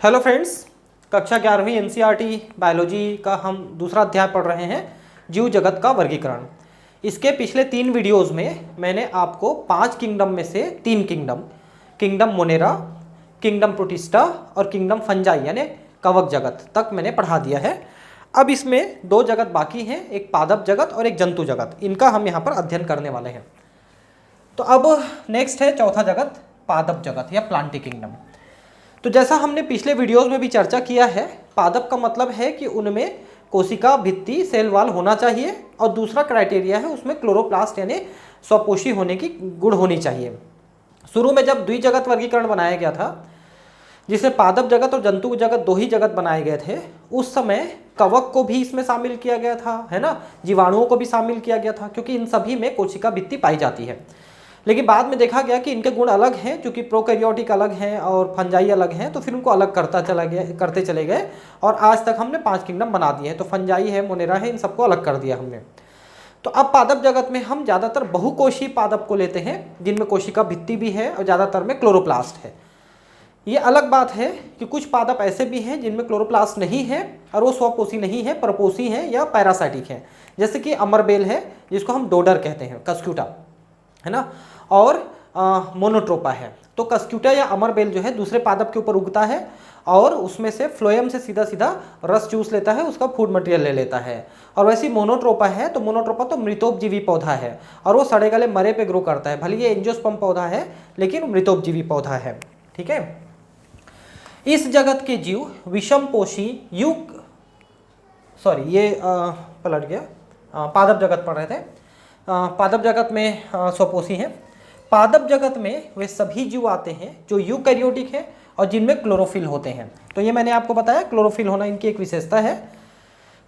Hello friends, कक्षा 11वीं NCERT biology का हम दूसरा अध्याय पढ़ रहे हैं, जीव जगत का वर्गीकरण। इसके पिछले 3 वीडियोस में मैंने आपको 5 किंगडम में से 3 किंगडम मोनेरा, किंगडम प्रोटिस्टा और किंगडम फंजाई यानी कवक जगत तक मैंने पढ़ा दिया है। अब इसमें 2 जगत बाकी हैं, एक पादप जगत और एक जंतु जगत। इनका हम यहाँ पर अध्ययन करने वाले हैं। तो अब नेक्स्ट है चौथा जगत, पादप जगत या प्लांटी किंगडम। तो जैसा हमने पिछले वीडियोस में भी चर्चा किया है, पादप का मतलब है कि उनमें कोशिका भित्ति सेल वाल होना चाहिए और दूसरा क्राइटेरिया है उसमें क्लोरोप्लास्ट यानी स्वपोषी होने की गुण होनी चाहिए। शुरू में जब द्विजगत वर्गीकरण बनाया गया था, जिसमें पादप जगत और जंतु जगत 2 ही जगत बनाए गए थे, उस समय कवक को भी इसमें शामिल किया गया था, है ना, जीवाणुओं को भी शामिल किया गया था, क्योंकि इन सभी में कोशिका भित्ति पाई जाती है। लेकिन बाद में देखा गया कि इनके गुण अलग हैं, क्योंकि प्रोकैरियोटिक अलग हैं और फंजाई अलग हैं, तो फिर उनको अलग करते चले गए और आज तक हमने 5 किंगडम बना दिए हैं। तो फंजाई है, मोनेरा है, इन सबको अलग कर दिया हमने। तो अब पादप जगत में हम ज़्यादातर बहुकोषीय पादप को लेते हैं, जिनमें कोशिका भित्ति भी है और ज़्यादातर में क्लोरोप्लास्ट है। ये अलग बात है कि कुछ पादप ऐसे भी हैं जिनमें क्लोरोप्लास्ट नहीं है और वो स्वपोषी नहीं है, परपोषी हैं या पैरासाइटिक हैं। जैसे कि अमरबेल है, जिसको हम डोडर कहते हैं, कस्क्यूटा, है ना, और मोनोट्रोपा है। तो कस्क्यूटा या अमरबेल जो है दूसरे पादप के ऊपर उगता है और उसमें से फ्लोएम से सीधा सीधा रस चूस लेता है, उसका फूड मटेरियल ले लेता है। और वैसे ही मोनोट्रोपा है, तो मोनोट्रोपा तो मृतोपजीवी पौधा है और वो सड़े गले मरे पे ग्रो करता है। भले ये एंजियोस्पर्म पौधा है लेकिन मृतोपजीवी पौधा है। ठीक है, इस जगत के जीव विषमपोषी पलट गया, पादप जगत पढ़ रहे थे। पादप जगत में स्वपोषी हैं। पादप जगत में वे सभी जीव आते हैं जो यूकैरियोटिक है और जिनमें क्लोरोफिल होते हैं। तो ये मैंने आपको बताया, क्लोरोफिल होना इनकी एक विशेषता है,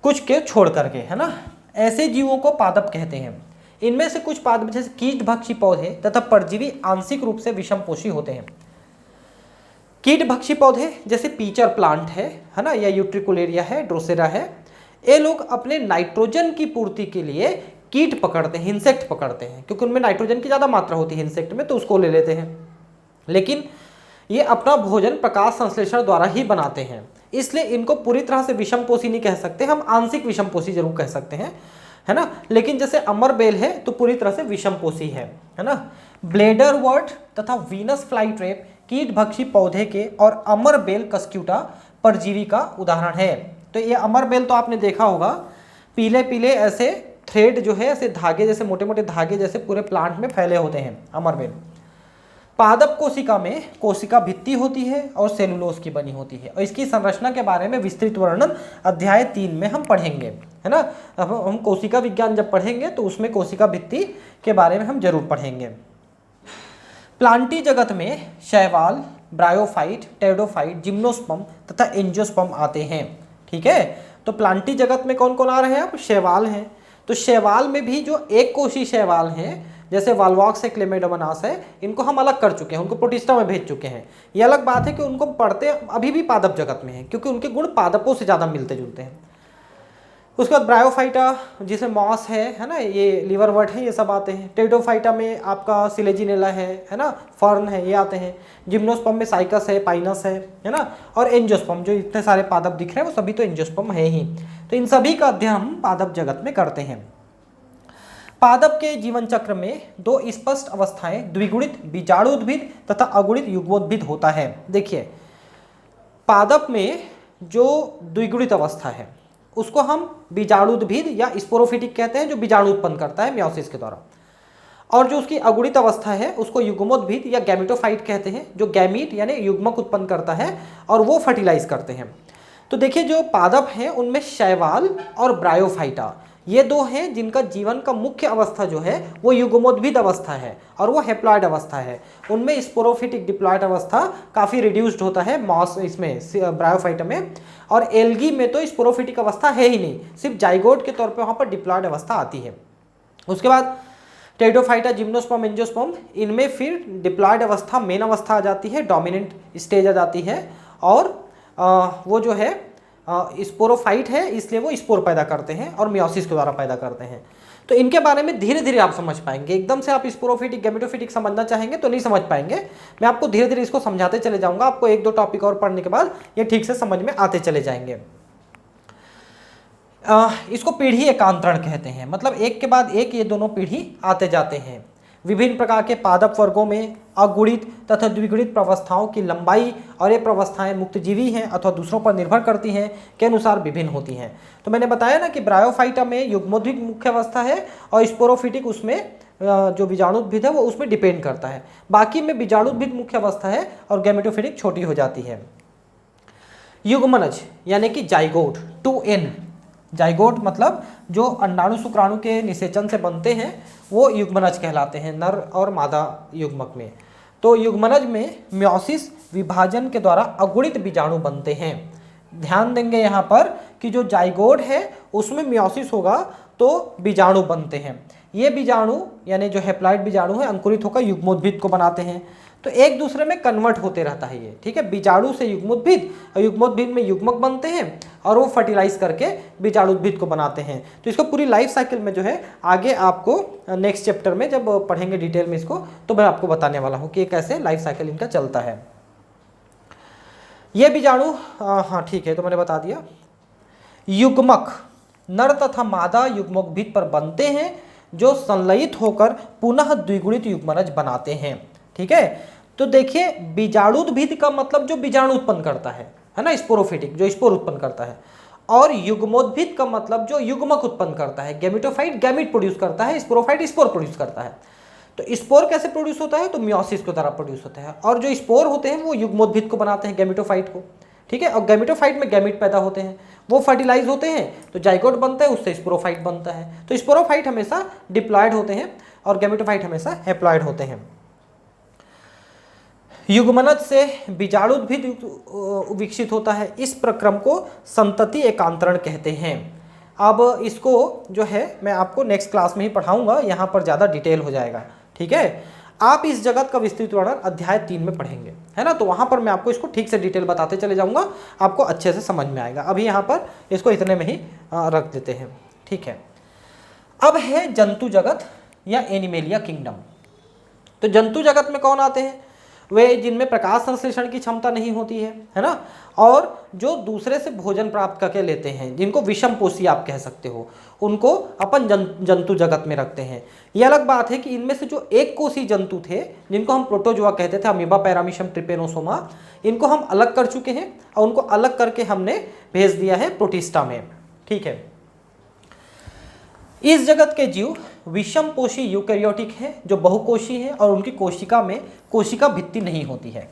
कुछ के छोड़ करके, है ना। ऐसे जीवों को पादप कहते हैं। इनमें से कुछ पादप जैसे कीटभक्षी पौधे तथा परजीवी आंशिक रूप से विषमपोषी होते हैं। कीटभक्षी पौधे जैसे पीचर प्लांट है ना, या यूट्रिकुलेरिया है, ड्रोसेरा है, ये लोग अपने नाइट्रोजन की पूर्ति के लिए कीट पकड़ते हैं, इंसेक्ट पकड़ते हैं, क्योंकि उनमें नाइट्रोजन की ज़्यादा मात्रा होती है इंसेक्ट में, तो उसको ले लेते हैं। लेकिन ये अपना भोजन प्रकाश संश्लेषण द्वारा ही बनाते हैं, इसलिए इनको पूरी तरह से विषमपोषी नहीं कह सकते, हम आंशिक विषमपोषी जरूर कह सकते हैं, है ना। लेकिन जैसे अमरबेल है तो पूरी तरह से विषमपोषी है ना। ब्लेडर वर्ट तथा वीनस फ्लाई ट्रैप कीटभक्षी पौधे के और अमरबेल कस्क्यूटा परजीवी का उदाहरण है। तो ये अमरबेल तो आपने देखा होगा, पीले पीले ऐसे थ्रेड जो है, ऐसे धागे जैसे, मोटे मोटे धागे जैसे पूरे प्लांट में फैले होते हैं अमरबेल। पादप कोशिका में कोशिका भित्ति होती है और सेलुलोज की बनी होती है, और इसकी संरचना के बारे में विस्तृत वर्णन अध्याय 3 में हम पढ़ेंगे, है ना। अब हम कोशिका विज्ञान जब पढ़ेंगे तो उसमें कोशिका भित्ति के बारे में हम जरूर पढ़ेंगे। प्लांटी जगत में शैवाल, ब्रायोफाइट, टेरिडोफाइट, जिम्नोस्पर्म तथा एंजियोस्पर्म आते हैं। ठीक है, तो प्लांटी जगत में कौन कौन आ रहे हैं? अब शैवाल हैं। तो शैवाल में भी जो एक कोशी शैवाल हैं, जैसे वाल्वॉक्स है, क्लेमेडोमोनास है, इनको हम अलग कर चुके हैं, उनको प्रोटिस्टा में भेज चुके हैं। ये अलग बात है कि उनको पढ़ते अभी भी पादप जगत में है, क्योंकि उनके गुण पादपों से ज़्यादा मिलते जुलते हैं। उसके बाद ब्रायोफाइटा, जिसे मॉस है ना, ये लिवरवर्ट है, ये सब आते हैं। टेरिडोफाइटा में आपका सिलेजिनेला है ना, फर्न है, ये आते हैं। जिम्नोस्पर्म में साइकस है, पाइनस है ना, और एंजियोस्पर्म, जो इतने सारे पादप दिख रहे हैं वो सभी तो एंजियोस्पर्म है ही। तो इन सभी का अध्ययन हम पादप जगत में करते हैं। पादप के जीवन चक्र में 2 स्पष्ट अवस्थाएं, द्विगुणित बीजाणुद्भिद तथा अगुणित युग्मोद्भिद होता है। देखिए, पादप में जो द्विगुणित अवस्था है उसको हम बीजाणुद्भिद या स्पोरोफिटिक कहते हैं, जो बीजाणु उत्पन्न करता है मियोसिस के द्वारा। और जो उसकी अगुणित अवस्था है उसको युग्मोद्भिद या गैमेटोफाइट कहते हैं, जो गैमीट यानी युग्मक उत्पन्न करता है और वो फर्टिलाइज करते हैं। तो देखिए, जो पादप हैं उनमें शैवाल और ब्रायोफाइटा, ये 2 हैं जिनका जीवन का मुख्य अवस्था जो है वो युग्मोद्भिद अवस्था है और वो हैप्लॉइड अवस्था है। उनमें स्पोरोफिटिक डिप्लॉइड अवस्था काफ़ी रिड्यूस्ड होता है मॉस इसमें, ब्रायोफाइटा में। और एल्गी में तो स्पोरोफिटिक अवस्था है ही नहीं, सिर्फ जाइगोट के तौर पे वहाँ पर डिप्लॉइड अवस्था आती है। उसके बाद टेरिडोफाइटा, जिम्नोस्पर्म, एंजियोस्पर्म, इनमें फिर डिप्लॉइड अवस्था, मेन अवस्था आ जाती है, डोमिनेंट स्टेज आ जाती है। और वो जो है स्पोरोफाइट है, इसलिए वो स्पोर पैदा करते हैं और मियोसिस के द्वारा पैदा करते हैं। तो इनके बारे में धीरे धीरे आप समझ पाएंगे। एकदम से आप स्पोरोफिटिक गैमेटोफिटिक समझना चाहेंगे तो नहीं समझ पाएंगे। मैं आपको धीरे धीरे इसको समझाते चले जाऊंगा, आपको एक दो टॉपिक और पढ़ने के बाद ये ठीक से समझ में आते चले जाएंगे। इसको पीढ़ी एकांतरण कहते हैं, मतलब एक के बाद एक ये दोनों पीढ़ी आते जाते हैं। विभिन्न प्रकार के पादप वर्गों में अगुणित तथा द्विगुणित प्रवस्थाओं की लंबाई और ये प्रवस्थाएं मुक्तजीवी हैं अथवा दूसरों पर निर्भर करती हैं के अनुसार विभिन्न होती हैं। तो मैंने बताया ना कि ब्रायोफाइटा में युग्मोद्भिद मुख्य अवस्था है और स्पोरोफिटिक उसमें जो बीजाणुद्भिद है वो उसमें डिपेंड करता है। बाकी में बीजाणुद्भिद मुख्य अवस्था है और गैमेटोफिटिक छोटी हो जाती है। युग्मनज यानी कि जाइगोट 2n, जाइगोट मतलब जो अंडाणु शुक्राणु के निषेचन से बनते हैं वो युग्मनज कहलाते हैं, नर और मादा युग्मक में। तो युग्मनज में म्योसिस विभाजन के द्वारा अगुणित बीजाणु बनते हैं। ध्यान देंगे यहाँ पर कि जो जाइगोट है उसमें म्योसिस होगा तो बीजाणु बनते हैं। ये बीजाणु यानी जो हैप्लॉइड बीजाणु है अंकुरित होकर युग्मोद्भिद को बनाते हैं। तो एक दूसरे में कन्वर्ट होते रहता है ये, ठीक है। बीजाणु से युग्मोद्भिद और युग्मोद्भिद में युग्मक बनते हैं और वो फर्टिलाइज करके बीजाणुद्भिद को बनाते हैं। तो इसको पूरी लाइफ साइकिल में जो है आगे आपको नेक्स्ट चैप्टर में जब पढ़ेंगे डिटेल में इसको तो मैं आपको बताने वाला हूँ कि कैसे लाइफ साइकिल इनका चलता है। ये बीजाणु हाँ ठीक है, तो मैंने बता दिया। युग्मक नर तथा मादा युग्मोद्भिद पर बनते हैं जो संलयित होकर पुनः द्विगुणित युग्मनज बनाते हैं, ठीक है। तो देखिए बीजाणुद्भिद का मतलब जो बीजाणु उत्पन्न करता है ना, स्पोरोफिटिक जो स्पोर उत्पन्न करता है, और युग्मोद्भिद का मतलब जो युग्मक उत्पन्न करता है। गैमेटोफाइट गैमीट प्रोड्यूस करता है, स्पोरोफाइट स्पोर प्रोड्यूस करता है। तो स्पोर कैसे प्रोड्यूस होता है, तो म्योसिस के द्वारा प्रोड्यूस होता है। और जो स्पोर होते हैं वो युग्मोद्भिद को बनाते हैं, गैमेटोफाइट को, ठीक है। और गैमेटोफाइट में गैमीट पैदा होते हैं, वो फर्टिलाइज होते हैं तो जाइगोट बनता है, उससे स्पोरोफाइट बनता है। तो स्पोरोफाइट हमेशा डिप्लॉयड होते हैं और गैमेटोफाइट हमेशा हैप्लॉयड होते हैं। युग्मनज से बीजाणुद्भिद विकसित होता है। इस प्रक्रम को संतति एकांतरण कहते हैं। अब इसको जो है मैं आपको नेक्स्ट क्लास में ही पढ़ाऊंगा, यहाँ पर ज़्यादा डिटेल हो जाएगा, ठीक है। आप इस जगत का विस्तृत वर्णन अध्याय 3 में पढ़ेंगे, है ना। तो वहाँ पर मैं आपको इसको ठीक से डिटेल बताते चले जाऊँगा, आपको अच्छे से समझ में आएगा। अभी यहाँ पर इसको इतने में ही रख देते हैं, ठीक है। अब है जंतु जगत या एनिमेलिया किंगडम। तो जंतु जगत में कौन आते हैं, वे जिनमें प्रकाश संश्लेषण की क्षमता नहीं होती है ना, और जो दूसरे से भोजन प्राप्त करके लेते हैं, जिनको विषम पोषी आप कह सकते हो, उनको अपन जंतु जगत में रखते हैं। ये अलग बात है कि इनमें से जो एक कोषी जंतु थे जिनको हम प्रोटोजोआ कहते थे, अमीबा, पैरामीशियम, ट्रिपेनोसोमा, इनको हम अलग कर चुके हैं और उनको अलग करके हमने भेज दिया है प्रोटिस्टा में, ठीक है। इस जगत के जीव विषम पोषी यूकैरियोटिक हैं जो बहुकोशी हैं और उनकी कोशिका में कोशिका भित्ति नहीं होती है।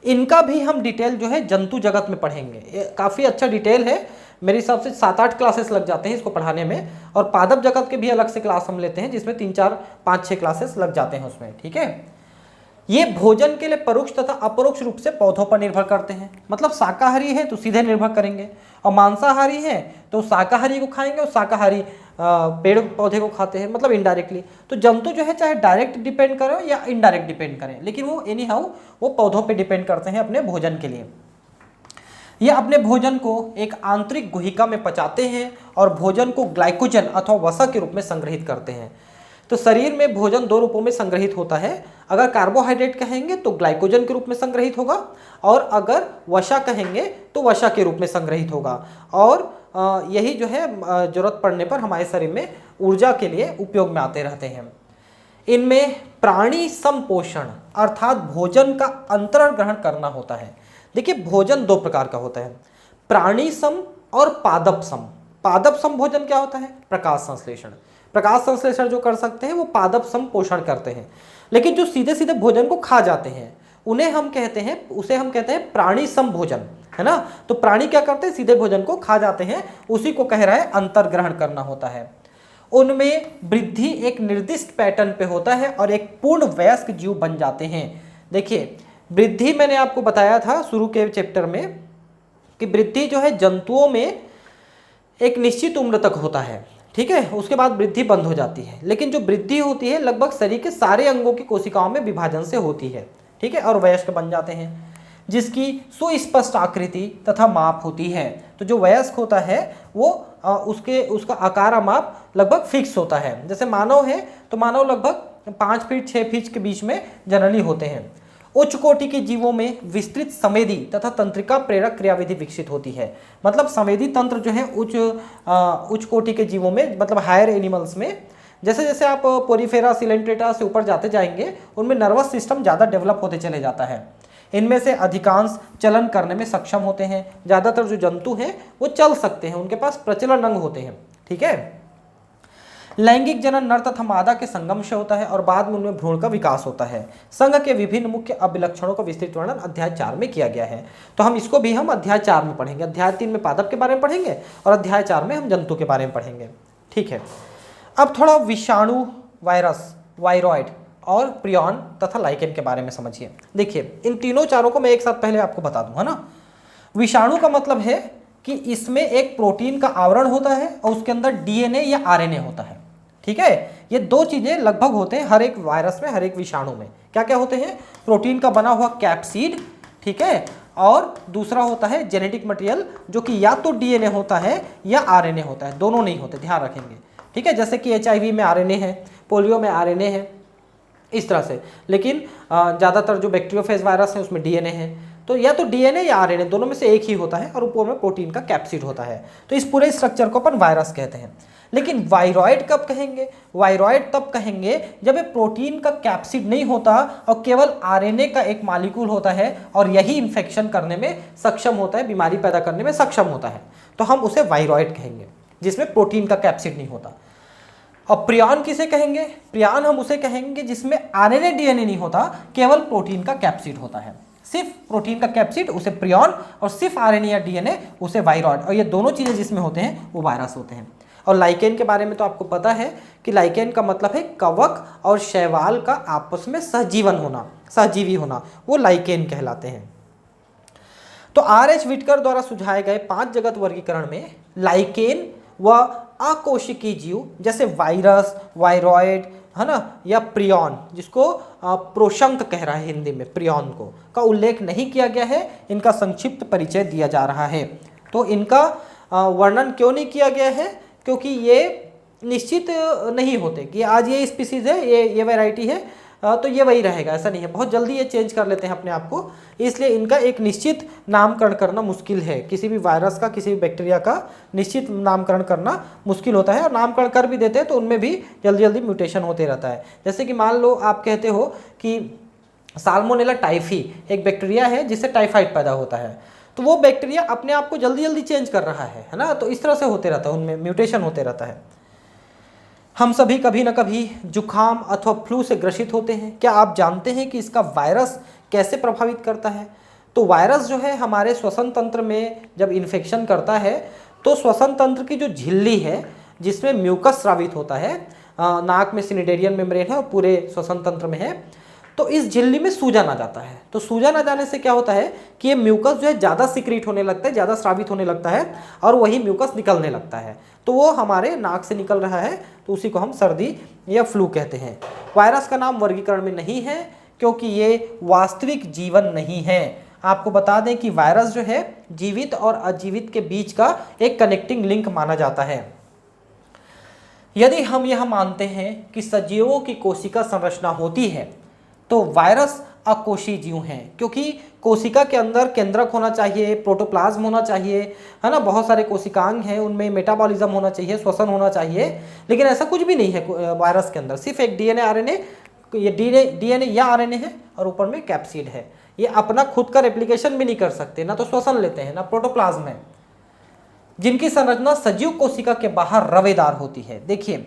इनका भी हम डिटेल जो है जंतु जगत में पढ़ेंगे। काफ़ी अच्छा डिटेल है, मेरे हिसाब से 7-8 क्लासेस लग जाते हैं इसको पढ़ाने में। और पादप जगत के भी अलग से क्लास हम लेते हैं जिसमें 3-4-5-6 क्लासेस लग जाते हैं उसमें, ठीक है। ये भोजन के लिए परोक्ष तथा अपरोक्ष रूप से पौधों पर निर्भर करते हैं। मतलब शाकाहारी है तो सीधे निर्भर करेंगे, और मांसाहारी है तो शाकाहारी को खाएंगे और शाकाहारी पेड़ पौधे को खाते हैं, मतलब इनडायरेक्टली। तो जंतु जो है चाहे डायरेक्ट डिपेंड करें या इनडायरेक्ट डिपेंड करें, लेकिन वो एनी हाउ वो पौधों पे डिपेंड करते हैं अपने भोजन के लिए। ये अपने भोजन को एक आंतरिक गुहिका में पचाते हैं और भोजन को ग्लाइकोजन अथवा वसा के रूप में संग्रहित करते हैं। तो शरीर में भोजन 2 रूपों में संग्रहित होता है। अगर कार्बोहाइड्रेट कहेंगे तो ग्लाइकोजन के रूप में संग्रहित होगा, और अगर वसा कहेंगे तो वसा के रूप में संग्रहित होगा। और यही जो है जरूरत पड़ने पर हमारे शरीर में ऊर्जा के लिए उपयोग में आते रहते हैं। इनमें प्राणी संपोषण अर्थात भोजन का अंतरण ग्रहण करना होता है। देखिए भोजन 2 प्रकार का होता है, प्राणी सम और पादप सम। पादप सम भोजन क्या होता है, प्रकाश संश्लेषण। प्रकाश संश्लेषण जो कर सकते हैं वो पादप सम पोषण करते हैं। लेकिन जो सीधे सीधे भोजन को खा जाते हैं उन्हें हम कहते हैं, उसे हम कहते हैं प्राणी सम भोजन, है ना। तो प्राणी क्या करते हैं, सीधे भोजन को खा जाते हैं, उसी को कह रहा है अंतर ग्रहण करना होता है। उनमें वृद्धि एक निर्दिष्ट पैटर्न पे होता है और एक पूर्ण वयस्क जीव बन जाते हैं। देखिए वृद्धि मैंने आपको बताया था शुरू के चैप्टर में कि वृद्धि जो है जंतुओं में एक निश्चित उम्र तक होता है, ठीक है। उसके बाद वृद्धि बंद हो जाती है। लेकिन जो वृद्धि होती है लगभग शरीर के सारे अंगों की कोशिकाओं में विभाजन से होती है, ठीक है, और वयस्क बन जाते हैं, जिसकी सुस्पष्ट आकृति तथा माप होती है। तो जो वयस्क होता है वो उसका आकार और माप लगभग फिक्स होता है। जैसे मानव है तो मानव लगभग 5 फीट 6 फीट के बीच में जनरली होते हैं। उच्च कोटि के जीवों में विस्तृत संवेदी तथा तंत्रिका प्रेरक क्रियाविधि विकसित होती है। मतलब संवेदी तंत्र जो है उच्च कोटि के जीवों में, मतलब हायर एनिमल्स में, जैसे जैसे आप पोरीफेरा सिलेंट्रेटा से ऊपर जाते जाएंगे उनमें नर्वस सिस्टम ज़्यादा डेवलप होते चले जाता है। इनमें से अधिकांश चलन करने में सक्षम होते हैं। ज़्यादातर जो जंतु हैं वो चल सकते हैं, उनके पास प्रचलन अंग होते हैं। ठीक है। लैंगिक जनन नर तथा मादा के संगम से होता है और बाद में उनमें भ्रूण का विकास होता है। संघ के विभिन्न मुख्य अभिलक्षणों का विस्तृत वर्णन अध्याय 4 में किया गया है। तो हम इसको भी हम अध्याय 4 में पढ़ेंगे। अध्याय 3 में पादप के बारे में पढ़ेंगे और अध्याय 4 में हम जंतु के बारे में पढ़ेंगे। ठीक है। अब थोड़ा विषाणु, वायरस, वायरॉइड और प्रियॉन तथा लाइकेन के बारे में समझिए। देखिए इन तीनों चारों को मैं एक साथ पहले आपको बता दूं, है ना। विषाणु का मतलब है कि इसमें एक प्रोटीन का आवरण होता है और उसके अंदर डीएनए या आरएनए होता है। ठीक है। ये दो चीजें लगभग होते हैं हर एक वायरस में, हर एक विषाणु में। क्या क्या होते हैं? प्रोटीन का बना हुआ कैप्सिड, ठीक है, और दूसरा होता है जेनेटिक मटेरियल जो कि या तो डीएनए होता है या आरएनए होता है, दोनों नहीं होते, ध्यान रखेंगे। ठीक है। जैसे कि एचआईवी में आरएनए है, पोलियो में आरएनए है, इस तरह से। लेकिन ज़्यादातर जो बैक्टीरियोफेज वायरस है उसमें डीएनए है। तो या तो डीएनए या आरएनए दोनों में से एक ही होता है और ऊपर में प्रोटीन का कैप्सिड होता है। तो इस पूरे स्ट्रक्चर को अपन वायरस कहते हैं। लेकिन वायरॉइड कब कहेंगे? वायरॉइड तब कहेंगे जब एक प्रोटीन का कैप्सिड नहीं होता और केवल आरएनए का एक मॉलिक्यूल होता है और यही इन्फेक्शन करने में सक्षम होता है, बीमारी पैदा करने में सक्षम होता है, तो हम उसे वायरॉइड कहेंगे, जिसमें प्रोटीन का कैप्सिड नहीं होता। और प्रियॉन किसे कहेंगे? प्रियॉन हम उसे कहेंगे जिसमें आरएनए डीएनए नहीं होता, केवल प्रोटीन का कैप्सिड होता है, सिर्फ प्रोटीन का कैप्सिड, उसे प्रियॉन, और सिर्फ आरएनए या डीएनए उसे वायरॉइड। और ये दोनों चीजें जिसमें होते हैं वो वायरस होते हैं। और लाइकेन के बारे में तो आपको पता है कि लाइकेन का मतलब है कवक और शैवाल का आपस में सहजीवन होना, सहजीवी होना, वो लाइकेन कहलाते हैं। तो आर.एच. विटकर द्वारा सुझाए गए 5 जगत वर्गीकरण में लाइकेन व अकोशिकीय जीव जैसे वायरस, वायरॉइड, है ना, या प्रियॉन, जिसको प्रोशंक कह रहा है हिंदी में, प्रियॉन को, का उल्लेख नहीं किया गया है। इनका संक्षिप्त परिचय दिया जा रहा है। तो इनका वर्णन क्यों नहीं किया गया है? क्योंकि ये निश्चित नहीं होते कि आज ये स्पीसीज है, ये वैरायटी है, तो ये वही रहेगा, ऐसा नहीं है। बहुत जल्दी ये चेंज कर लेते हैं अपने आप को, इसलिए इनका एक निश्चित नामकरण करना मुश्किल है। किसी भी वायरस का, किसी भी बैक्टीरिया का निश्चित नामकरण करना मुश्किल होता है। और नामकरण कर भी देते हैं तो उनमें भी जल्दी जल्दी म्यूटेशन होते रहता है। जैसे कि मान लो आप कहते हो कि साल्मोनेला टाइफी एक बैक्टीरिया है जिससे टाइफाइड पैदा होता है, तो वो बैक्टीरिया अपने आप को जल्दी जल्दी चेंज कर रहा है ना। तो इस तरह से होते रहता है, उनमें म्यूटेशन होते रहता है। हम सभी कभी न कभी जुखाम अथवा फ्लू से ग्रसित होते हैं। क्या आप जानते हैं कि इसका वायरस कैसे प्रभावित करता है? तो वायरस जो है हमारे श्वसन तंत्र में जब इन्फेक्शन करता है तो श्वसन तंत्र की जो झिल्ली है जिसमें म्यूकस स्रावित होता है, नाक में सिनिडेरियन मेम्ब्रेन है और पूरे श्वसन तंत्र में है, तो इस झिल्ली में सूजन आ जाता है। तो सूजन आ जाने से क्या होता है कि ये म्यूकस जो है ज़्यादा सिक्रीट होने लगता है, ज़्यादा स्रावित होने लगता है और वही म्यूकस निकलने लगता है। तो वो हमारे नाक से निकल रहा है, तो उसी को हम सर्दी या फ्लू कहते हैं। वायरस का नाम वर्गीकरण में नहीं है क्योंकि ये वास्तविक जीवन नहीं है। आपको बता दें कि वायरस जो है जीवित और अजीवित के बीच का एक कनेक्टिंग लिंक माना जाता है। यदि हम यह मानते हैं कि सजीवों की कोशिका संरचना होती है तो वायरस अकोशीय जीव हैं, क्योंकि कोशिका के अंदर केंद्रक होना चाहिए, प्रोटोप्लाज्म होना चाहिए, है ना, बहुत सारे कोशिकांग हैं, उनमें मेटाबॉलिज्म होना चाहिए, श्वसन होना चाहिए, लेकिन ऐसा कुछ भी नहीं है वायरस के अंदर। सिर्फ एक डीएनए आरएनए, ये डीएनए या आरएनए है और ऊपर में कैप्सिड है। ये अपना खुद का रेप्लिकेशन भी नहीं कर सकते, ना तो श्वसन लेते हैं, ना प्रोटोप्लाज्म है, जिनकी संरचना सजीव कोशिका के बाहर रवेदार होती है। देखिए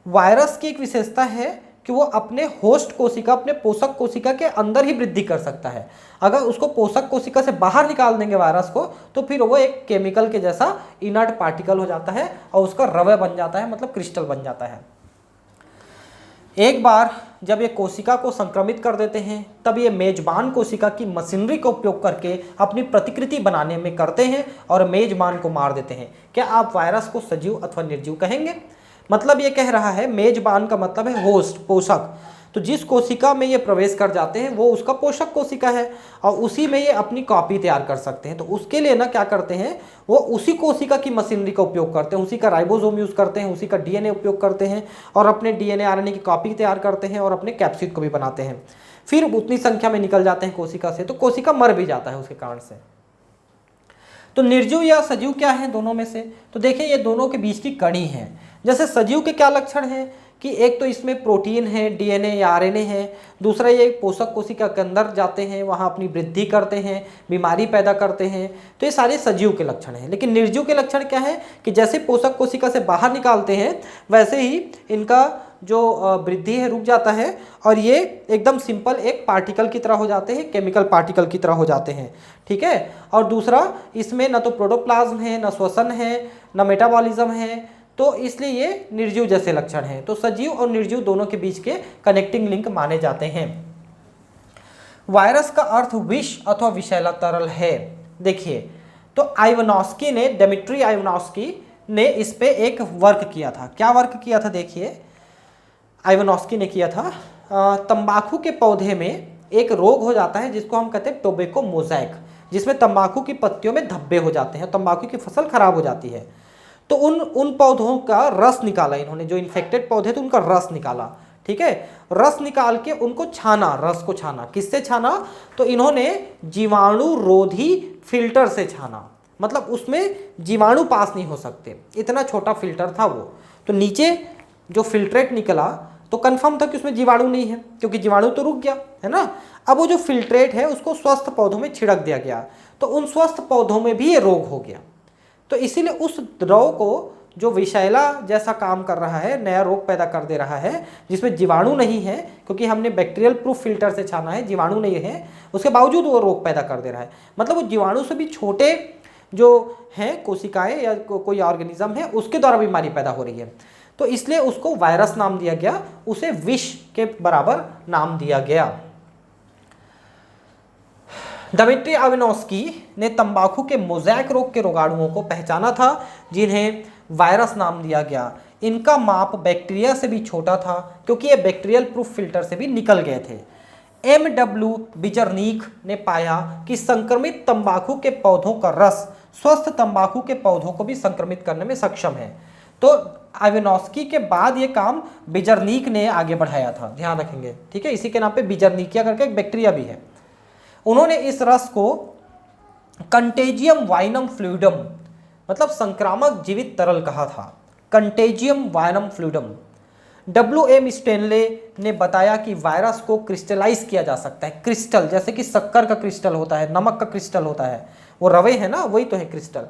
वायरस की एक विशेषता है कि वो अपने होस्ट कोशिका, अपने पोषक कोशिका के अंदर ही वृद्धि कर सकता है। अगर उसको पोषक कोशिका से बाहर निकाल देंगे वायरस को, तो फिर वो एक केमिकल के जैसा इनर्ट पार्टिकल हो जाता है और उसका रवे बन जाता है, मतलब क्रिस्टल बन जाता है। एक बार जब ये कोशिका को संक्रमित कर देते हैं तब ये मेजबान कोशिका की मशीनरी का उपयोग करके अपनी प्रतिकृति बनाने में करते हैं और मेजबान को मार देते हैं। क्या आप वायरस को सजीव अथवा निर्जीव कहेंगे? मतलब ये कह रहा है, मेजबान का मतलब है होस्ट, पोषक, तो जिस कोशिका में ये प्रवेश कर जाते हैं वो उसका पोषक कोशिका है और उसी में ये अपनी कॉपी तैयार कर सकते हैं। तो उसके लिए ना क्या करते हैं, वो उसी कोशिका की मशीनरी का उपयोग करते हैं, उसी का राइबोसोम यूज़ करते हैं, उसी का डीएनए उपयोग करते हैं और अपने डीएनए आरएनए की कॉपी तैयार करते हैं और अपने कैप्सिड को भी बनाते हैं। फिर उतनी संख्या में निकल जाते हैं कोशिका से, तो कोशिका मर भी जाता है उसके कारण से। तो निर्जीव या सजीव क्या है दोनों में से, तो देखिए ये दोनों के बीच की कड़ी है। जैसे सजीव के क्या लक्षण हैं कि एक तो इसमें प्रोटीन है, डीएनए या आरएनए है, दूसरा ये पोषक कोशिका के अंदर जाते हैं, वहाँ अपनी वृद्धि करते हैं, बीमारी पैदा करते हैं, तो ये सारे सजीव के लक्षण हैं। लेकिन निर्जीव के लक्षण क्या है कि जैसे पोषक कोशिका से बाहर निकालते हैं वैसे ही इनका जो वृद्धि है रुक जाता है और ये एकदम सिंपल एक पार्टिकल की तरह हो जाते हैं, केमिकल पार्टिकल की तरह हो जाते हैं, ठीक है। और दूसरा इसमें न तो प्रोटोप्लाज्म है, न श्वसन है, न मेटाबॉलिज्म है, तो इसलिए ये निर्जीव जैसे लक्षण हैं। तो सजीव और निर्जीव दोनों के बीच के कनेक्टिंग लिंक माने जाते हैं। वायरस का अर्थ विष अथवा विषैला तरल है। देखिए तो आइवानोस्की ने, डिमिट्री आइवानोस्की ने इस पे एक वर्क किया था। क्या वर्क किया था, देखिए आइवानोस्की ने किया था, तंबाकू के पौधे में एक रोग हो जाता है जिसको हम कहते हैं टोबैको मोज़ेक, जिसमें तंबाकू की पत्तियों में धब्बे हो जाते हैं, तंबाकू की फसल खराब हो जाती है। तो उन पौधों का रस निकाला इन्होंने, जो इन्फेक्टेड पौधे थे उनका रस निकाला, ठीक है। रस निकाल के उनको छाना, रस को छाना, किससे छाना, तो इन्होंने जीवाणु रोधी फिल्टर से छाना, मतलब उसमें जीवाणु पास नहीं हो सकते, इतना छोटा फिल्टर था वो। तो नीचे जो फिल्ट्रेट निकला तो कंफर्म था कि उसमें जीवाणु नहीं है, क्योंकि जीवाणु तो रुक गया है ना। अब वो जो फिल्ट्रेट है उसको स्वस्थ पौधों में छिड़क दिया गया, तो उन स्वस्थ पौधों में भी ये रोग हो गया। तो इसीलिए उस द्रव को जो विषैला जैसा काम कर रहा है, नया रोग पैदा कर दे रहा है, जिसमें जीवाणु नहीं है, क्योंकि हमने बैक्टीरियल प्रूफ फिल्टर से छाना है, जीवाणु नहीं है, उसके बावजूद वो रोग पैदा कर दे रहा है। मतलब वो जीवाणु से भी छोटे जो हैं कोशिकाएं या कोई ऑर्गेनिज्म है उसके द्वारा बीमारी पैदा हो रही है, तो इसलिए उसको वायरस नाम दिया गया, उसे विष के बराबर नाम दिया गया। डिमिट्री आइवानोस्की ने तंबाकू के मोज़ेक रोग के रोगाणुओं को पहचाना था, जिन्हें वायरस नाम दिया गया। इनका माप बैक्टीरिया से भी छोटा था, क्योंकि ये बैक्टीरियल प्रूफ फिल्टर से भी निकल गए थे। M.W. बिजरनीक ने पाया कि संक्रमित तंबाकू के पौधों का रस स्वस्थ तंबाकू के पौधों को भी संक्रमित करने में सक्षम है। तो आइवानोस्की के बाद ये काम बिजरनीक ने आगे बढ़ाया था, ध्यान रखेंगे, ठीक है। इसी के नाम पे बिजरनीकिया करके एक बैक्टीरिया भी है। उन्होंने इस रस को कंटेजियम वाइनम फ्लूइडम, मतलब संक्रामक जीवित तरल कहा था, कंटेजियम वाइनम फ्लूइडम। W.M. स्टेनले ने बताया कि वायरस को क्रिस्टलाइज किया जा सकता है, क्रिस्टल, जैसे कि शक्कर का क्रिस्टल होता है, नमक का क्रिस्टल होता है, वो रवे है ना, वही तो है क्रिस्टल।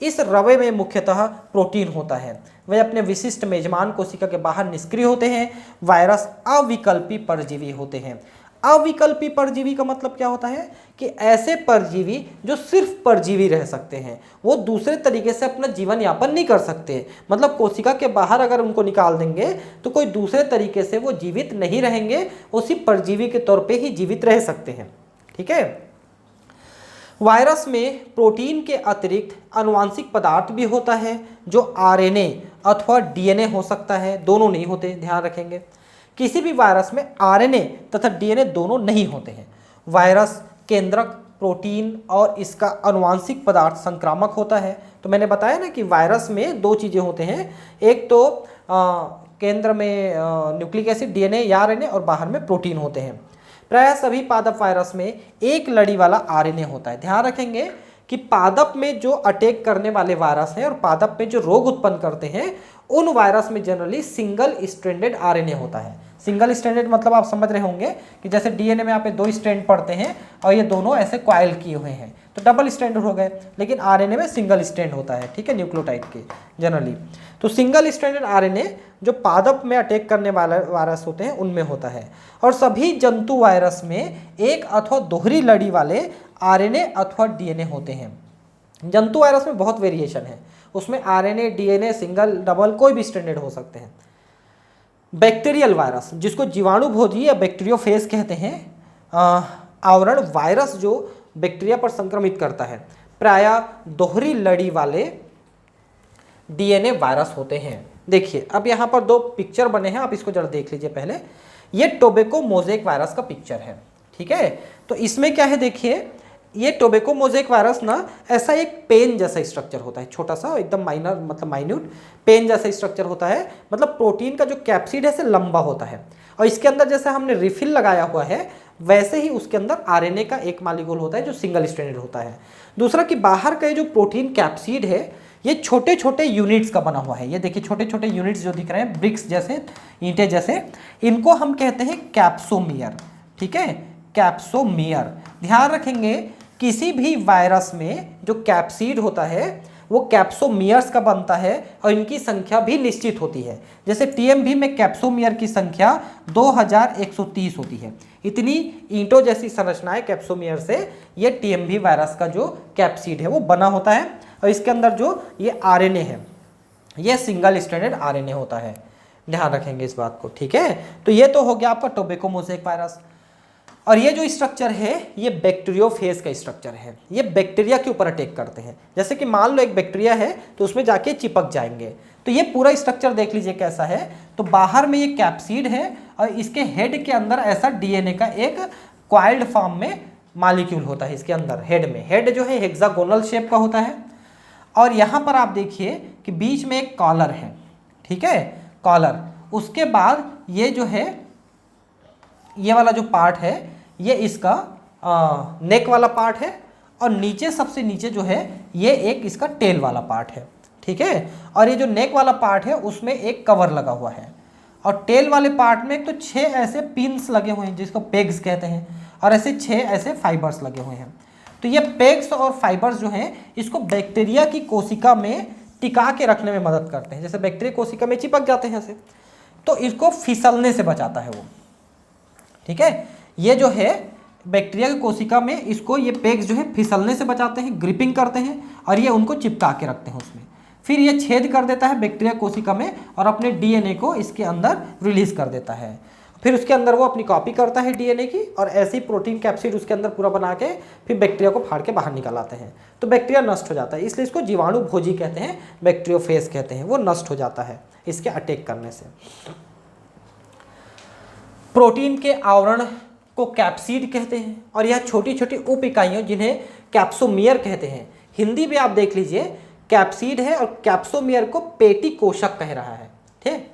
इस रवे में मुख्यतः प्रोटीन होता है, वे अपने विशिष्ट मेजबान कोशिका के बाहर निष्क्रिय होते हैं। वायरस अविकल्पी परजीवी होते हैं। अविकल्पी परजीवी का मतलब क्या होता है कि ऐसे परजीवी जो सिर्फ परजीवी रह सकते हैं, वो दूसरे तरीके से अपना जीवन यापन नहीं कर सकते। मतलब कोशिका के बाहर अगर उनको निकाल देंगे तो कोई दूसरे तरीके से वो जीवित नहीं रहेंगे, उसी परजीवी के तौर पे ही जीवित रह सकते हैं, ठीक है। वायरस में प्रोटीन के अतिरिक्त आनुवांशिक पदार्थ भी होता है, जो आरएनए अथवा डीएनए हो सकता है, दोनों नहीं होते, ध्यान रखेंगे। किसी भी वायरस में आरएनए तथा डीएनए दोनों नहीं होते हैं। वायरस केंद्रक प्रोटीन और इसका आनुवांशिक पदार्थ संक्रामक होता है। तो मैंने बताया ना कि वायरस में दो चीज़ें होते हैं, एक तो केंद्र में न्यूक्लिक एसिड डीएनए या आरएनए और बाहर में प्रोटीन होते हैं। प्रायः सभी पादप वायरस में एक लड़ी वाला आरएनए होता है। ध्यान रखेंगे कि पादप में जो अटैक करने वाले वायरस हैं और पादप में जो रोग उत्पन्न करते हैं, उन वायरस में जनरली सिंगल स्ट्रैंडेड आरएनए होता है। सिंगल स्ट्रैंडेड मतलब आप समझ रहे होंगे कि जैसे डीएनए में यहाँ पे 2 स्ट्रैंड पड़ते हैं और ये दोनों ऐसे कॉइल किए हुए हैं, तो डबल स्ट्रैंडेड हो गए, लेकिन आरएनए में सिंगल स्ट्रैंड होता है, ठीक है, न्यूक्लियोटाइड के जनरली। तो सिंगल स्ट्रैंडेड आरएनए जो पादप में अटैक करने वाले वायरस होते हैं उनमें होता है। और सभी जंतु वायरस में एक अथवा दोहरी लड़ी वाले आरएनए अथवा डीएनए होते हैं। जंतु वायरस में बहुत वेरिएशन है, उसमें आरएनए डीएनए सिंगल डबल कोई भी स्ट्रैंडेड हो सकते हैं। बैक्टीरियल वायरस, जिसको जीवाणुभोजी या बैक्टीरियोफेज कहते हैं, आवरण वायरस जो बैक्टीरिया पर संक्रमित करता है, प्रायः दोहरी लड़ी वाले डीएनए वायरस होते हैं। देखिए अब यहाँ पर 2 पिक्चर बने हैं, आप इसको जरा देख लीजिए पहले। ये टोबैको मोज़ेक वायरस का पिक्चर है, ठीक है। तो इसमें क्या है देखिए, ये टोबैको मोज़ेक वायरस ना ऐसा एक पेन जैसा स्ट्रक्चर होता है, छोटा सा एकदम माइनर मतलब माइन्यूट पेन जैसा स्ट्रक्चर होता है, मतलब प्रोटीन का जो कैप्सिड है से लंबा होता है, और इसके अंदर जैसे हमने रिफिल लगाया हुआ है वैसे ही उसके अंदर आरएनए का एक मॉलिक्यूल होता है जो सिंगल स्ट्रैंडेड होता है। दूसरा कि बाहर का जो प्रोटीन कैप्सिड है ये छोटे छोटे यूनिट्स का बना हुआ है, ये देखिए छोटे छोटे यूनिट्स जो दिख रहे हैं ब्रिक्स जैसे, ईंटें जैसे, इनको हम कहते हैं कैप्सोमियर, ठीक है, कैप्सोमियर। ध्यान रखेंगे किसी भी वायरस में जो कैप्सिड होता है वो कैप्सोमियर्स का बनता है और इनकी संख्या भी निश्चित होती है। जैसे टीएमवी में कैप्सोमियर की संख्या 2130 होती है। इतनी ईंटों जैसी संरचनाएं कैप्सोमियर से ये टीएमवी वायरस का जो कैप्सिड है वो बना होता है, और इसके अंदर जो ये आरएनए है ये सिंगल स्ट्रैंडेड आरएनए होता है। ध्यान रखेंगे इस बात को, ठीक है। तो ये तो हो गया आपका टोबैको मोज़ेक वायरस। और ये जो स्ट्रक्चर है ये बैक्टीरियोफेज का स्ट्रक्चर है, ये बैक्टीरिया के ऊपर अटैक करते हैं। जैसे कि मान लो एक बैक्टीरिया है तो उसमें जाके चिपक जाएंगे। तो ये पूरा स्ट्रक्चर देख लीजिए कैसा है। तो बाहर में ये कैप्सिड है और इसके हेड के अंदर ऐसा डीएनए का एक क्वाइल्ड फॉर्म में मॉलिक्यूल होता है इसके अंदर। हेड में, हेड जो है हेक्सागोनल शेप का होता है, और यहाँ पर आप देखिए कि बीच में एक कॉलर है, ठीक है, कॉलर। उसके बाद ये जो है ये वाला जो पार्ट है ये इसका नेक वाला पार्ट है, और नीचे सबसे नीचे जो है ये एक इसका टेल वाला पार्ट है, ठीक है। और ये जो नेक वाला पार्ट है उसमें एक कवर लगा हुआ है, और टेल वाले पार्ट में तो 6 ऐसे पिन्स लगे हुए हैं जिसको पेग्स कहते हैं, और ऐसे 6 ऐसे फाइबर्स लगे हुए हैं। तो ये पेग्स और फाइबर्स जो हैं इसको बैक्टीरिया की कोशिका में टिका के रखने में मदद करते हैं। जैसे बैक्टीरिया कोशिका में चिपक जाते हैं ऐसे, तो इसको फिसलने से बचाता है वो, ठीक है। ये जो है बैक्टीरिया की कोशिका में इसको ये पेग्स जो है फिसलने से बचाते हैं, ग्रिपिंग करते हैं, और ये उनको चिपका के रखते हैं उसमें। फिर ये छेद कर देता है बैक्टीरिया कोशिका में और अपने डीएनए को इसके अंदर रिलीज कर देता है। फिर उसके अंदर वो अपनी कॉपी करता है डीएनए की, और ऐसे ही प्रोटीन कैप्सिड उसके अंदर पूरा बना के फिर बैक्टीरिया को फाड़ के बाहर निकाल आते हैं। तो बैक्टीरिया नष्ट हो जाता है, इसलिए इसको जीवाणु भोजी कहते हैं, बैक्टीरियोफेज कहते हैं। वो नष्ट हो जाता है इसके अटैक करने से। प्रोटीन के आवरण को कैप्सिड कहते हैं, और यह छोटी छोटी उप इकाइयों जिन्हें कैप्सोमियर कहते हैं। हिंदी में आप देख लीजिए कैप्सिड है और कैप्सोमियर को पेटी कोशक कह रहा है,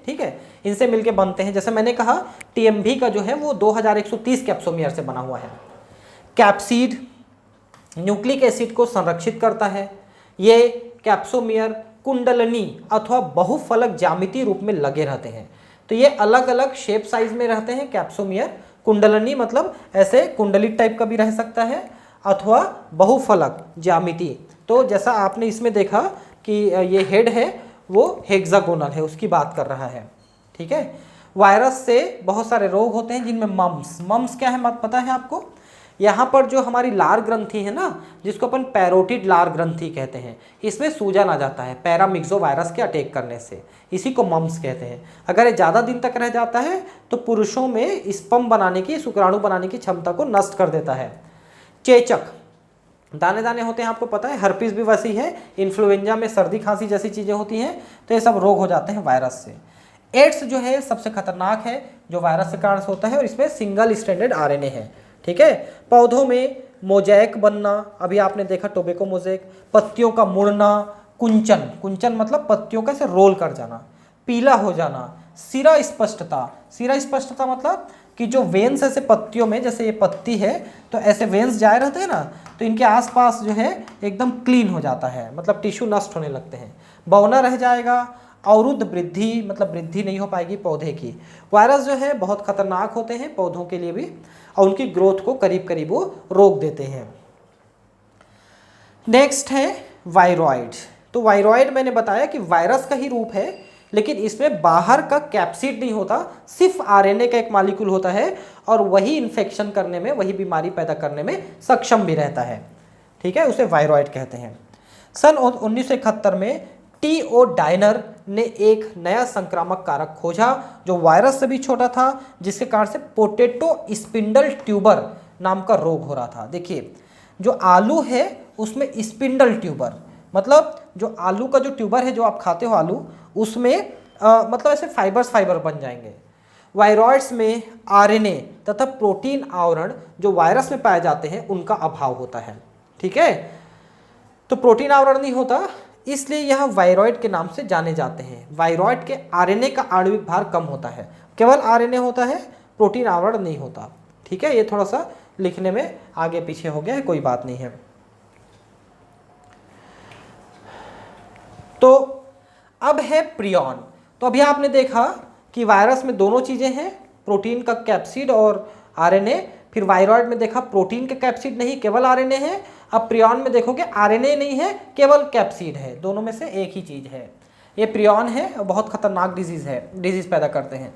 ठीक है। इनसे मिलके बनते हैं। जैसे मैंने कहा टीएमवी का जो है वो 2130 कैप्सोमियर से बना हुआ है। कैप्सिड न्यूक्लिक एसिड को संरक्षित करता है। ये कैप्सोमियर कुंडलनी अथवा बहुफलक ज्यामितीय रूप में लगे रहते हैं। तो ये अलग अलग शेप साइज में रहते हैं कैप्सोमियर। कुंडलनी मतलब ऐसे कुंडली टाइप का भी रह सकता है, अथवा बहुफलक ज्यामिति। तो जैसा आपने इसमें देखा कि ये हेड है वो हेक्सागोनल है, उसकी बात कर रहा है, ठीक है। वायरस से बहुत सारे रोग होते हैं जिनमें मम्स क्या है मत पता है आपको। यहाँ पर जो हमारी लार ग्रंथि है ना, जिसको अपन पैरोटिड लार ग्रंथि कहते हैं, इसमें सूजन आ जाता है पैरामिक्सो वायरस के अटैक करने से, इसी को मम्स कहते हैं। अगर ये ज़्यादा दिन तक रह जाता है तो पुरुषों में स्पर्म बनाने की, शुक्राणु बनाने की क्षमता को नष्ट कर देता है। चेचक, दाने दाने होते हैं आपको पता है, हर्पीस भी वैसी है, इन्फ्लुएंजा में सर्दी खांसी जैसी चीज़ें होती हैं, तो ये सब रोग हो जाते हैं वायरस से। एड्स जो है सबसे खतरनाक है जो वायरस के कारण होता है, और इसमें सिंगल स्ट्रैंडेड आरएनए है, ठीक है। पौधों में मोजैक बनना, अभी आपने देखा टोबैको मोजैक। पत्तियों का मुड़ना, कुंचन मतलब पत्तियों का ऐसे रोल कर जाना, पीला हो जाना। सिरा स्पष्टता मतलब कि जो वेन्स ऐसे पत्तियों में, जैसे ये पत्ती है तो ऐसे वेन्स जाए रहते हैं ना, तो इनके आसपास जो है एकदम क्लीन हो जाता है, मतलब टिश्यू नष्ट होने लगते हैं। बौना रह जाएगा। अवरुद्ध वृद्धि मतलब वृद्धि नहीं हो पाएगी पौधे की। वायरस जो है बहुत खतरनाक होते हैं पौधों के लिए भी, और उनकी ग्रोथ को करीब करीब वो रोक देते हैं। नेक्स्ट है वायरॉइड। तो वायरॉइड मैंने बताया कि वायरस का ही रूप है, लेकिन इसमें बाहर का कैप्सिड नहीं होता, सिर्फ आरएनए का एक मॉलिक्यूल होता है, और वही इन्फेक्शन करने में, वही बीमारी पैदा करने में सक्षम भी रहता है, ठीक है। उसे वायरॉइड कहते हैं। सन 1971 में टी.ओ. डायनर ने एक नया संक्रामक कारक खोजा जो वायरस से भी छोटा था, जिसके कारण से पोटैटो स्पिंडल ट्यूबर नाम का रोग हो रहा था। देखिए जो आलू है उसमें स्पिंडल ट्यूबर मतलब जो आलू का जो ट्यूबर है जो आप खाते हो आलू, उसमें मतलब ऐसे फाइबर बन जाएंगे। वायरॉइड्स में आरएनए तथा प्रोटीन आवरण जो वायरस में पाए जाते हैं उनका अभाव होता है। ठीक है, तो प्रोटीन आवरण नहीं होता, इसलिए यह वायरॉइड के नाम से जाने जाते हैं। वायरॉइड के आरएनए का आणविक भार कम होता है, केवल आरएनए होता है, प्रोटीन आवरण नहीं होता। ठीक है, ये थोड़ा सा लिखने में आगे पीछे हो गया है, कोई बात नहीं है। तो अब है प्रियॉन। तो अभी आपने देखा कि वायरस में दोनों चीजें हैं, प्रोटीन का कैप्सिड और आरएनए। फिर वायरॉइड में देखा प्रोटीन का कैप्सिड नहीं, केवल आरएनए है। अब प्रियॉन में देखोगे आरएनए नहीं है, केवल कैप्सिड है, दोनों में से एक ही चीज है। ये प्रियॉन है और बहुत खतरनाक डिजीज है, डिजीज पैदा करते हैं।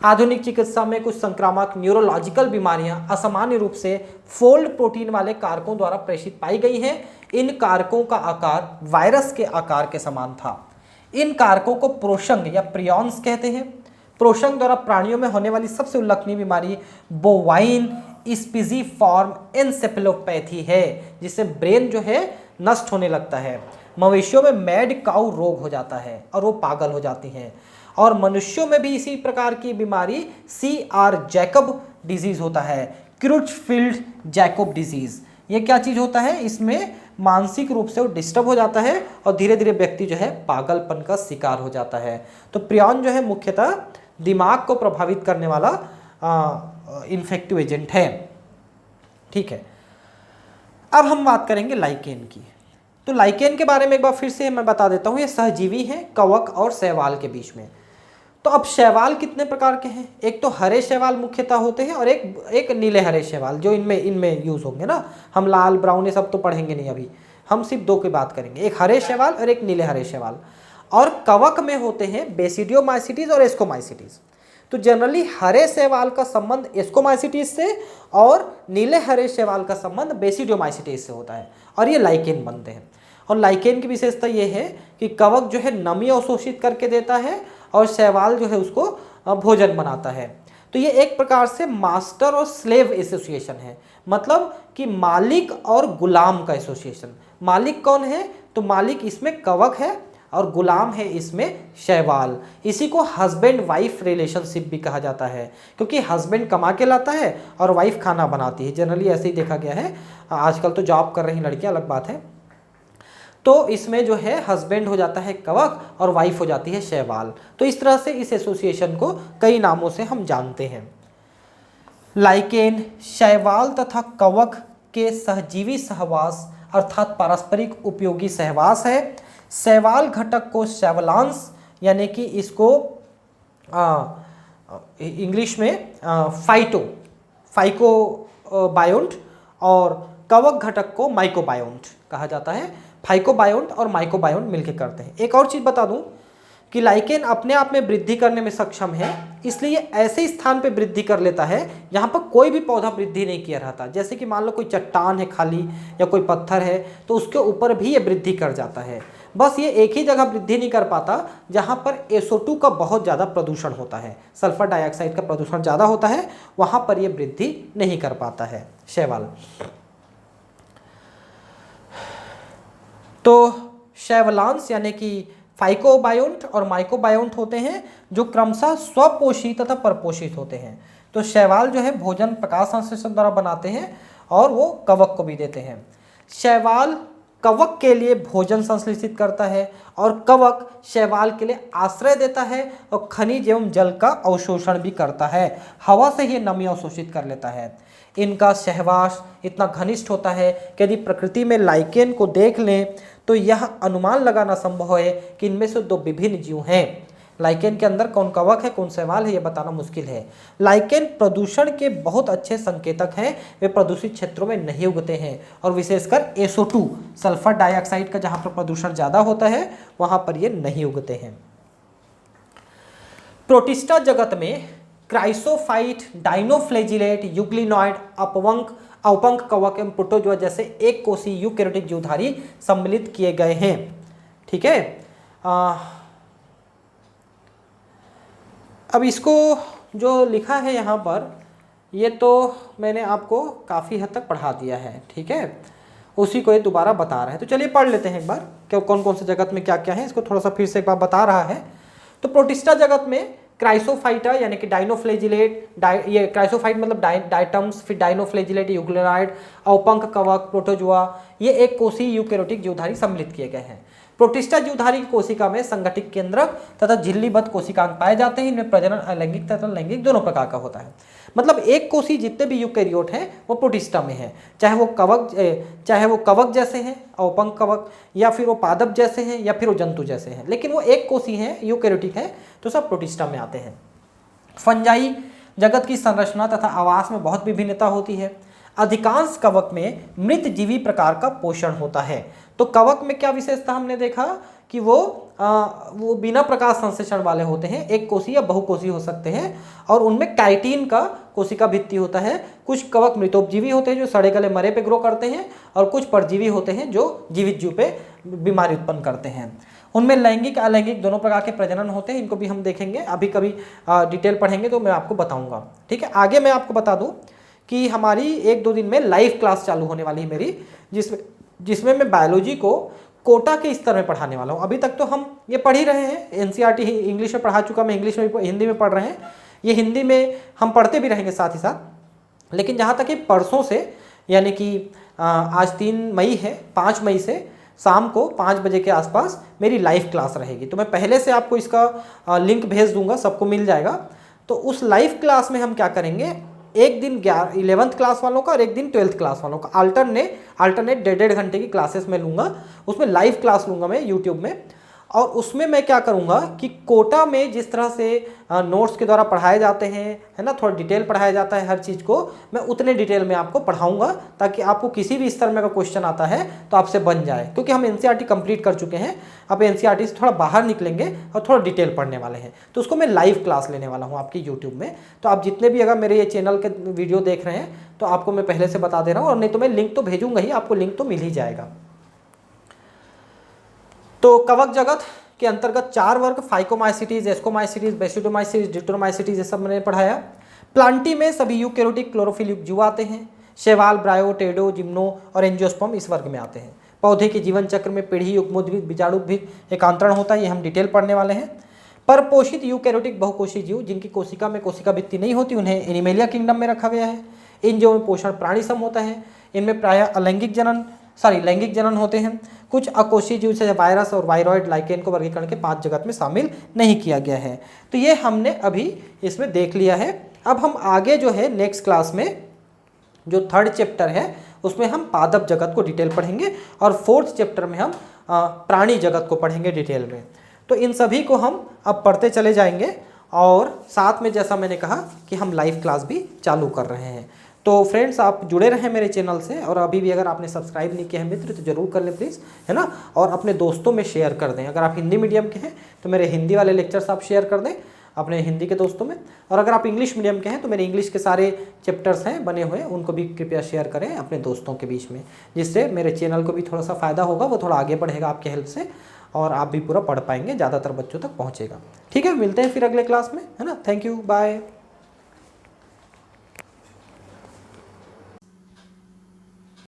आधुनिक चिकित्सा में कुछ संक्रामक न्यूरोलॉजिकल बीमारियां असामान्य रूप से फोल्ड प्रोटीन वाले कारकों द्वारा प्रेषित पाई गई हैं। इन कारकों का आकार वायरस के आकार के समान था। इन कारकों को प्रोशंग या प्रियॉन्स कहते हैं। प्रोशंग द्वारा प्राणियों में होने वाली सबसे उल्लेखनीय बीमारी बोवाइन स्पीजीफॉर्म एन्सेफेलोपैथी है, जिससे ब्रेन जो है नष्ट होने लगता है। मवेशियों में मैड काउ रोग हो जाता है और वो पागल हो जाती हैं, और मनुष्यों में भी इसी प्रकार की बीमारी CR जैकब डिजीज होता है, क्रुचफील्ड जैकब डिजीज। ये क्या चीज होता है, इसमें मानसिक रूप से वो डिस्टर्ब हो जाता है और धीरे धीरे व्यक्ति जो है पागलपन का शिकार हो जाता है। तो प्रियॉन जो है मुख्यतः दिमाग को प्रभावित करने वाला इन्फेक्टिव एजेंट है। ठीक है, अब हम बात करेंगे लाइकेन की। तो लाइकेन के बारे में एक बार फिर से मैं बता देता हूँ, ये सहजीवी हैं कवक और शैवाल के बीच में। तो अब शैवाल कितने प्रकार के हैं, एक तो हरे शैवाल मुख्यतः होते हैं और एक नीले हरे शैवाल जो इनमें यूज होंगे ना। हम लाल ब्राउन ये सब तो पढ़ेंगे नहीं, अभी हम सिर्फ दो की बात करेंगे, एक हरे शैवाल और एक नीले हरे शैवाल। और कवक में होते हैं बेसिडियोमाइसिटीज और एस्कोमाइसिटीज। तो जनरली हरे शैवाल का संबंध एस्कोमाइसिटीज से और नीले हरे शैवाल का संबंध बेसिडियोमाइसिटीज से होता है, और ये लाइकेन बनते हैं। और लाइकेन की विशेषता ये है कि कवक जो है नमी अवशोषित करके देता है और शैवाल जो है उसको भोजन बनाता है। तो ये एक प्रकार से मास्टर और स्लेव एसोसिएशन है, मतलब कि मालिक और गुलाम का एसोसिएशन। मालिक कौन है, तो मालिक इसमें कवक है और गुलाम है इसमें शैवाल। इसी को हस्बैंड वाइफ रिलेशनशिप भी कहा जाता है, क्योंकि हस्बैंड कमा के लाता है और वाइफ खाना बनाती है। जनरली ऐसे ही देखा गया है, आजकल तो जॉब कर रही लड़कियां अलग बात है। तो इसमें जो है हस्बैंड हो जाता है कवक और वाइफ हो जाती है शैवाल। तो इस तरह से इस एसोसिएशन को कई नामों से हम जानते हैं। लाइकेन शैवाल तथा कवक के सहजीवी सहवास अर्थात पारस्परिक उपयोगी सहवास है। शैवाल घटक को शैवलांस यानी कि इसको इंग्लिश में फाइकोबायोन्ट और कवक घटक को माइकोबायोन्ट कहा जाता है। फाइकोबायोन्ट और माइकोबायोन्ट मिलकर करते हैं। एक और चीज़ बता दूं कि लाइकेन अपने आप में वृद्धि करने में सक्षम है, इसलिए ऐसे स्थान पे वृद्धि कर लेता है जहाँ पर कोई भी पौधा वृद्धि नहीं किया रहता। जैसे कि मान लो कोई चट्टान है खाली या कोई पत्थर है, तो उसके ऊपर भी ये वृद्धि कर जाता है। बस ये एक ही जगह वृद्धि नहीं कर पाता जहाँ पर SO2 का बहुत ज़्यादा प्रदूषण होता है, सल्फर डाइऑक्साइड का प्रदूषण ज़्यादा होता है, वहाँ पर ये वृद्धि नहीं कर पाता है शैवाल। तो शैवलांस यानी कि फाइकोबायोन्ट और माइकोबायोन्ट होते हैं जो क्रमशः स्वपोषित तथा परपोषित होते हैं। तो शैवाल जो है भोजन प्रकाश संश्लेषण द्वारा बनाते हैं और वो कवक को भी देते हैं। शैवाल कवक के लिए भोजन संश्लेषित करता है और कवक शैवाल के लिए आश्रय देता है और खनिज एवं जल का अवशोषण भी करता है। हवा से ही नमी अवशोषित कर लेता है। इनका सहवास इतना घनिष्ठ होता है कि यदि प्रकृति में लाइकेन को देख लें तो यह अनुमान लगाना संभव है कि इनमें से दो विभिन्न जीव हैं। लाइकेन के अंदर कौन कवक है कौन शैवाल है, यह बताना मुश्किल है। लाइकेन प्रदूषण के बहुत अच्छे संकेतक हैं। वे प्रदूषित क्षेत्रों में नहीं उगते हैं और विशेषकर SO2 सल्फर डाइऑक्साइड का जहाँ पर प्रदूषण ज़्यादा होता है वहाँ पर ये नहीं उगते हैं। प्रोटिस्टा जगत में क्राइसोफाइट, डाइनोफ्लेजिलेट, यूग्लिनॉइड, अपवंक कवक एवं प्रोटोजोआ जैसे एक कोषीय यूकेरियोटिक जीवधारी सम्मिलित किए गए हैं। ठीक है, अब इसको जो लिखा है यहाँ पर ये तो मैंने आपको काफ़ी हद तक पढ़ा दिया है। ठीक है, उसी को ये दोबारा बता रहा है। तो चलिए पढ़ लेते हैं एक बार क्या कौन कौन से जगत में क्या क्या है, इसको थोड़ा सा फिर से एक बार बता रहा है। तो प्रोटिस्टा जगत में क्राइसोफाइटा यानी कि डाइनोफ्लेजिलेट, ये क्राइसोफाइट मतलब डाइटम्स, फिर डाइनोफ्लेजिलेट, यूग्लोनाइड, अवपंक कवक, प्रोटोजुआ, ये एक कोषीय यूकेरियोटिक जीवधारी सम्मिलित किए गए हैं। प्रोटिस्टा जीवधारी की कोशिका में संगठित केंद्रक तथा झिल्लीबद्ध कोशिकांग पाए जाते हैं। इनमें प्रजनन अलैंगिक तथा लैंगिक दोनों प्रकार का होता है। मतलब एक कोषी जितने भी यूकेरियोट हैं वो प्रोटिस्टा में है, चाहे वो कवक जैसे हैं, अवपंक कवक, या फिर वो पादप जैसे हैं, या फिर वो जंतु जैसे हैं, लेकिन वो एक कोषी हैं, यूकेरियोटिक है, तो सब प्रोटिस्टा में आते हैं। फंजाई जगत की संरचना तथा आवास में बहुत विभिन्नता होती है। अधिकांश कवक में मृत जीवी प्रकार का पोषण होता है। तो कवक में क्या विशेषता हमने देखा कि वो बिना प्रकाश संश्लेषण वाले होते हैं, एक कोषी या बहुकोषी हो सकते हैं, और उनमें काइटिन का कोशिका भित्ति होता है। कुछ कवक मृतोपजीवी होते हैं जो सड़े गले मरे पे ग्रो करते हैं, और कुछ परजीवी होते हैं जो जीवित जीव पे बीमारी उत्पन्न करते हैं। उनमें लैंगिक अलैंगिक दोनों प्रकार के प्रजनन होते हैं, इनको भी हम देखेंगे, अभी कभी डिटेल पढ़ेंगे तो मैं आपको बताऊंगा। ठीक है, आगे मैं आपको बता दूं कि हमारी 1-2 दिन में लाइव क्लास चालू होने वाली है मेरी, जिसमें मैं बायोलॉजी को कोटा के स्तर में पढ़ाने वाला हूँ। अभी तक तो हम ये पढ़ ही रहे हैं, एनसीईआरटी इंग्लिश में पढ़ा चुका, मैं इंग्लिश में हिंदी में पढ़ रहे हैं, ये हिंदी में हम पढ़ते भी रहेंगे साथ ही साथ। लेकिन जहाँ तक कि परसों से, यानी कि आज 3 मई है, 5 मई से शाम को 5 बजे के आसपास मेरी लाइव क्लास रहेगी। तो मैं पहले से आपको इसका लिंक भेज दूंगा, सबको मिल जाएगा। तो उस लाइव क्लास में हम क्या करेंगे, एक दिन 11th क्लास वालों का और एक दिन 12th क्लास वालों का अल्टरनेट 1.5 घंटे की क्लासेस में लूँगा। उसमें लाइव क्लास लूँगा मैं यूट्यूब में, और उसमें मैं क्या करूँगा कि कोटा में जिस तरह से नोट्स के द्वारा पढ़ाए जाते हैं, है ना, थोड़ा डिटेल पढ़ाया जाता है हर चीज़ को, मैं उतने डिटेल में आपको पढ़ाऊँगा ताकि आपको किसी भी स्तर में अगर क्वेश्चन आता है तो आपसे बन जाए। क्योंकि हम एनसीईआरटी कंप्लीट कर चुके हैं, अब एनसीईआरटी से थोड़ा बाहर निकलेंगे और थोड़ा डिटेल पढ़ने वाले हैं, तो उसको मैं लाइव क्लास लेने वाला हूँ आपकी यूट्यूब में। तो आप जितने भी अगर मेरे ये चैनल के वीडियो देख रहे हैं तो आपको मैं पहले से बता दे रहा हूँ, और नहीं तो मैं लिंक तो भेजूँगा ही, आपको लिंक तो मिल ही जाएगा। तो कवक जगत के अंतर्गत 4 वर्ग, फाइकोमाइसिटीज, एस्कोमाइसिटीज, बेसिडोमाइसिटीज, डिप्टरोमाइसिटीज, ये सब मैंने पढ़ाया। प्लांटी में सभी यूकेरियोटिक क्लोरोफिल युक्त जीव आते हैं। शैवाल, ब्रायो, टेडो, जिम्नो और एंजियोस्पर्म इस वर्ग में आते हैं। पौधे के जीवन चक्र में पीढ़ी, युग्मोद्भिद, बीजाणुद्भिद, एकांतरण होता है, ये हम डिटेल पढ़ने वाले हैं। परपोषित यूकेरियोटिक बहुकोषीय जीव जिनकी कोशिका में कोशिका भित्ति नहीं होती, उन्हें एनिमेलिया किंगडम में रखा गया है। इन जीवों में पोषण प्राणी सम होता है। इनमें प्रायः लैंगिक जनन होते हैं। कुछ अकोषीय जीव जैसे वायरस और वायरॉइड लाइकेन को वर्गीकरण के 5 जगत में शामिल नहीं किया गया है। तो ये हमने अभी इसमें देख लिया है। अब हम आगे जो है नेक्स्ट क्लास में जो 3rd चैप्टर है उसमें हम पादप जगत को डिटेल पढ़ेंगे, और 4th चैप्टर में हम प्राणी जगत को पढ़ेंगे डिटेल में। तो इन सभी को हम अब पढ़ते चले जाएंगे, और साथ में जैसा मैंने कहा कि हम लाइव क्लास भी चालू कर रहे हैं। तो फ्रेंड्स, आप जुड़े रहें मेरे चैनल से, और अभी भी अगर आपने सब्सक्राइब नहीं किया है मित्र तो जरूर कर लें प्लीज़, है ना, और अपने दोस्तों में शेयर कर दें। अगर आप हिंदी मीडियम के हैं तो मेरे हिंदी वाले लेक्चर्स आप शेयर कर दें अपने हिंदी के दोस्तों में, और अगर आप इंग्लिश मीडियम के हैं तो मेरे इंग्लिश के सारे चैप्टर्स हैं बने हुए, उनको भी कृपया शेयर करें अपने दोस्तों के बीच में, जिससे मेरे चैनल को भी थोड़ा सा फ़ायदा होगा, वो थोड़ा आगे बढ़ेगा आपके हेल्प से, और आप भी पूरा पढ़ पाएंगे, ज़्यादातर बच्चों तक पहुँचेगा। ठीक है, मिलते हैं फिर अगले क्लास में, है ना। Thank you, bye.